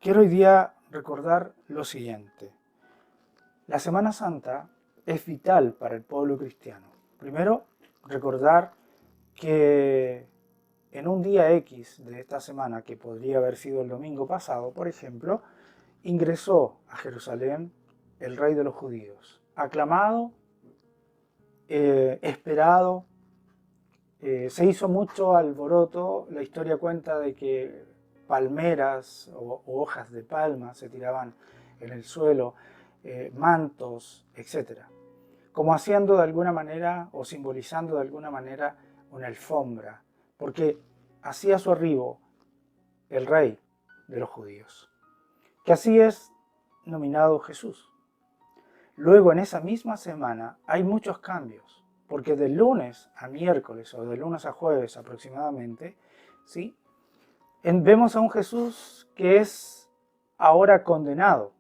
Quiero hoy día recordar lo siguiente. La Semana Santa es vital para el pueblo cristiano. Primero, recordar que en un día X de esta semana, que podría haber sido el domingo pasado, por ejemplo, ingresó a Jerusalén el rey de los judíos, aclamado, esperado. Se hizo mucho alboroto. La historia cuenta de que palmeras o hojas de palma se tiraban en el suelo, mantos, etc. Como haciendo de alguna manera o simbolizando de alguna manera una alfombra, porque hacía su arribo el rey de los judíos, que así es nominado Jesús. Luego en esa misma semana hay muchos cambios, porque de lunes a miércoles o de lunes a jueves aproximadamente, ¿sí? Vemos a un Jesús que es ahora condenado,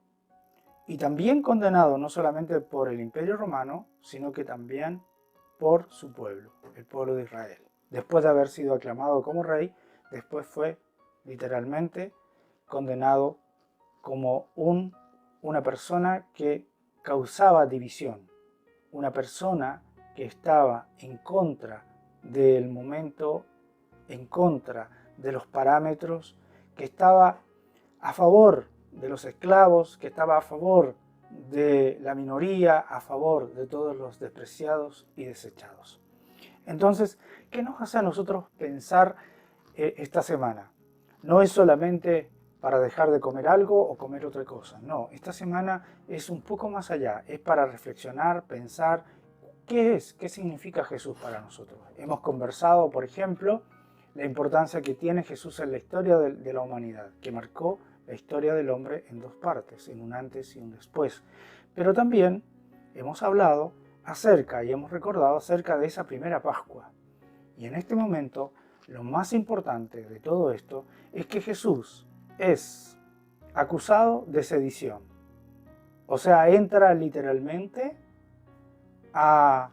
y también condenado no solamente por el Imperio Romano, sino que también por su pueblo, el pueblo de Israel. Después de haber sido aclamado como rey, después fue literalmente condenado como una persona que causaba división, una persona que estaba en contra del momento, en contra de los parámetros, que estaba a favor de los esclavos, que estaba a favor de la minoría, a favor de todos los despreciados y desechados. Entonces, ¿qué nos hace a nosotros pensar esta semana? No es solamente para dejar de comer algo o comer otra cosa. No, esta semana es un poco más allá. Es para reflexionar, pensar qué significa Jesús para nosotros. Hemos conversado, por ejemplo, la importancia que tiene Jesús en la historia de la humanidad, que marcó la historia del hombre en dos partes, en un antes y un después. Pero también hemos hablado acerca y hemos recordado acerca de esa primera Pascua. Y en este momento, lo más importante de todo esto es que Jesús es acusado de sedición. O sea, entra literalmente a,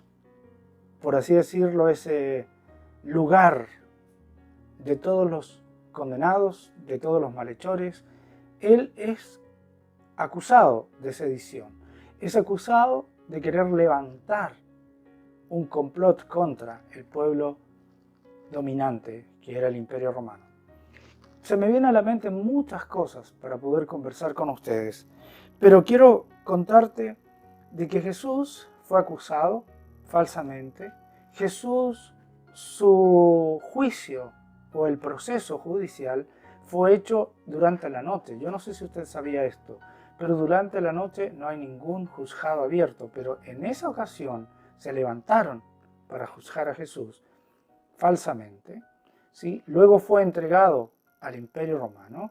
por así decirlo, ese lugar de todos los condenados, de todos los malhechores. Él es acusado de sedición. Es acusado de querer levantar un complot contra el pueblo dominante que era el Imperio Romano. Se me vienen a la mente muchas cosas para poder conversar con ustedes, pero quiero contarte de que Jesús fue acusado falsamente. Jesús, su juicio o el proceso judicial fue hecho durante la noche. Yo no sé si usted sabía esto, pero durante la noche no hay ningún juzgado abierto, pero en esa ocasión se levantaron para juzgar a Jesús falsamente, ¿sí? Luego fue entregado al Imperio Romano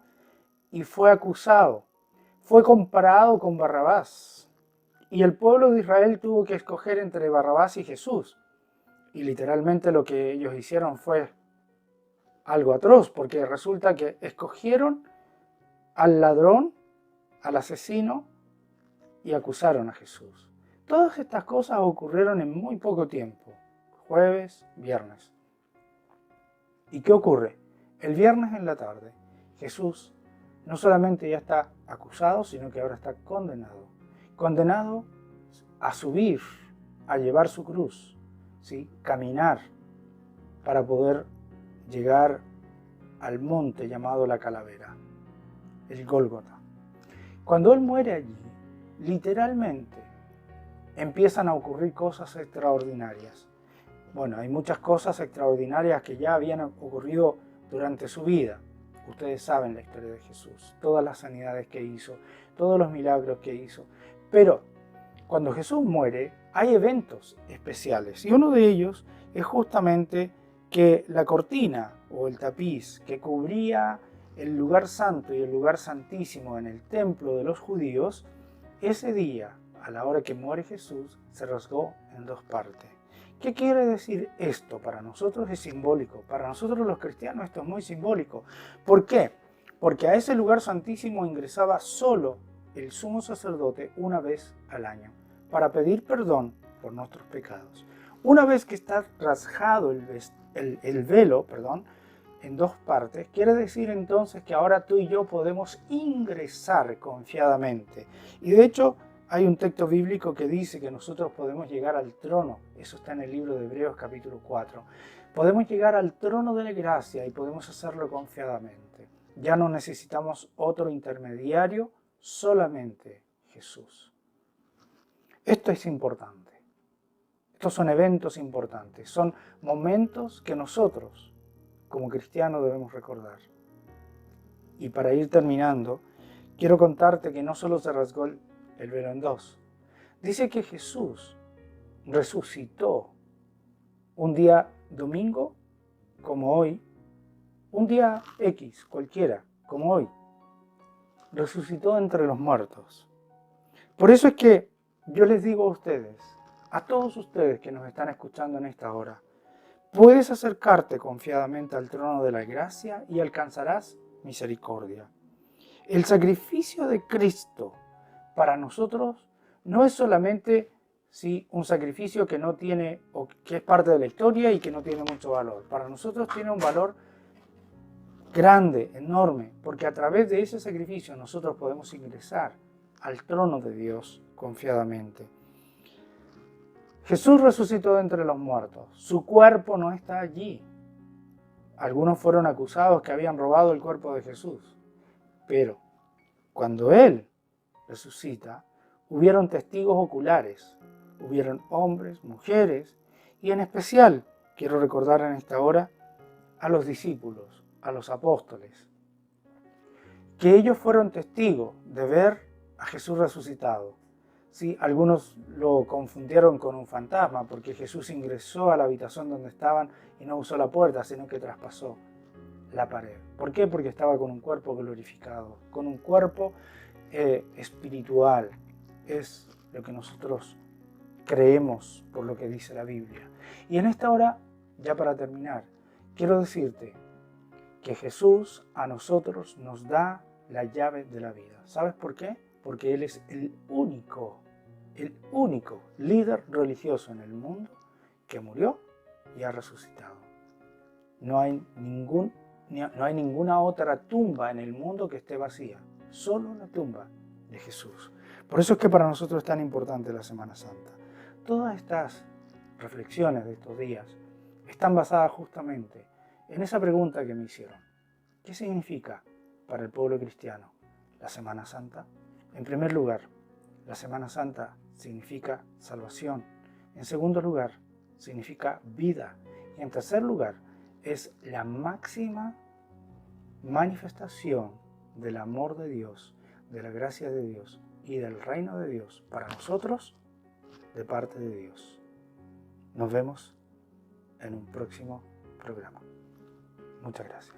y fue acusado, fue comparado con Barrabás, y el pueblo de Israel tuvo que escoger entre Barrabás y Jesús, y literalmente lo que ellos hicieron fue algo atroz, porque resulta que escogieron al ladrón, al asesino, y acusaron a Jesús. Todas estas cosas ocurrieron en muy poco tiempo, jueves, viernes. ¿Y qué ocurre? El viernes en la tarde, Jesús no solamente ya está acusado, sino que ahora está condenado. Condenado a subir, a llevar su cruz, ¿sí? Caminar para poder llegar al monte llamado la Calavera, el Gólgota. Cuando él muere allí, literalmente empiezan a ocurrir cosas extraordinarias. Bueno, hay muchas cosas extraordinarias que ya habían ocurrido durante su vida. Ustedes saben la historia de Jesús, todas las sanidades que hizo, todos los milagros que hizo. Pero cuando Jesús muere, hay eventos especiales. Y uno de ellos es justamente que la cortina o el tapiz que cubría el lugar santo y el lugar santísimo en el templo de los judíos, ese día, a la hora que muere Jesús, se rasgó en dos partes. ¿Qué quiere decir esto? Para nosotros es simbólico. Para nosotros los cristianos esto es muy simbólico. ¿Por qué? Porque a ese lugar santísimo ingresaba solo el sumo sacerdote una vez al año para pedir perdón por nuestros pecados. Una vez que está rasgado el velo, en dos partes, quiere decir entonces que ahora tú y yo podemos ingresar confiadamente. Y de hecho hay un texto bíblico que dice que nosotros podemos llegar al trono. Eso está en el libro de Hebreos capítulo 4. Podemos llegar al trono de la gracia y podemos hacerlo confiadamente. Ya no necesitamos otro intermediario, solamente Jesús. Esto es importante. Estos son eventos importantes, son momentos que nosotros, como cristianos, debemos recordar. Y para ir terminando, quiero contarte que no solo se rasgó el velo en dos. Dice que Jesús resucitó un día domingo, como hoy, un día X, cualquiera, como hoy. Resucitó entre los muertos. Por eso es que yo les digo a ustedes, a todos ustedes que nos están escuchando en esta hora, puedes acercarte confiadamente al trono de la gracia y alcanzarás misericordia. El sacrificio de Cristo para nosotros no es solamente un sacrificio que no tiene, o que es parte de la historia y que no tiene mucho valor. Para nosotros tiene un valor grande, enorme, porque a través de ese sacrificio nosotros podemos ingresar al trono de Dios confiadamente. Jesús resucitó de entre los muertos. Su cuerpo no está allí. Algunos fueron acusados que habían robado el cuerpo de Jesús. Pero cuando Él resucita, hubieron testigos oculares. Hubieron hombres, mujeres y en especial, quiero recordar en esta hora, a los discípulos, a los apóstoles, que ellos fueron testigos de ver a Jesús resucitado. Sí, algunos lo confundieron con un fantasma porque Jesús ingresó a la habitación donde estaban y no usó la puerta, sino que traspasó la pared. ¿Por qué? Porque estaba con un cuerpo glorificado, con un cuerpo espiritual. Es lo que nosotros creemos por lo que dice la Biblia. Y en esta hora, ya para terminar, quiero decirte que Jesús a nosotros nos da la llave de la vida. ¿Sabes por qué? Porque Él es el único líder religioso en el mundo que murió y ha resucitado. No hay ninguna otra tumba en el mundo que esté vacía, solo la tumba de Jesús. Por eso es que para nosotros es tan importante la Semana Santa. Todas estas reflexiones de estos días están basadas justamente en esa pregunta que me hicieron. ¿Qué significa para el pueblo cristiano la Semana Santa? En primer lugar, la Semana Santa significa salvación. En segundo lugar, significa vida. Y en tercer lugar, es la máxima manifestación del amor de Dios, de la gracia de Dios y del reino de Dios para nosotros de parte de Dios. Nos vemos en un próximo programa. Muchas gracias.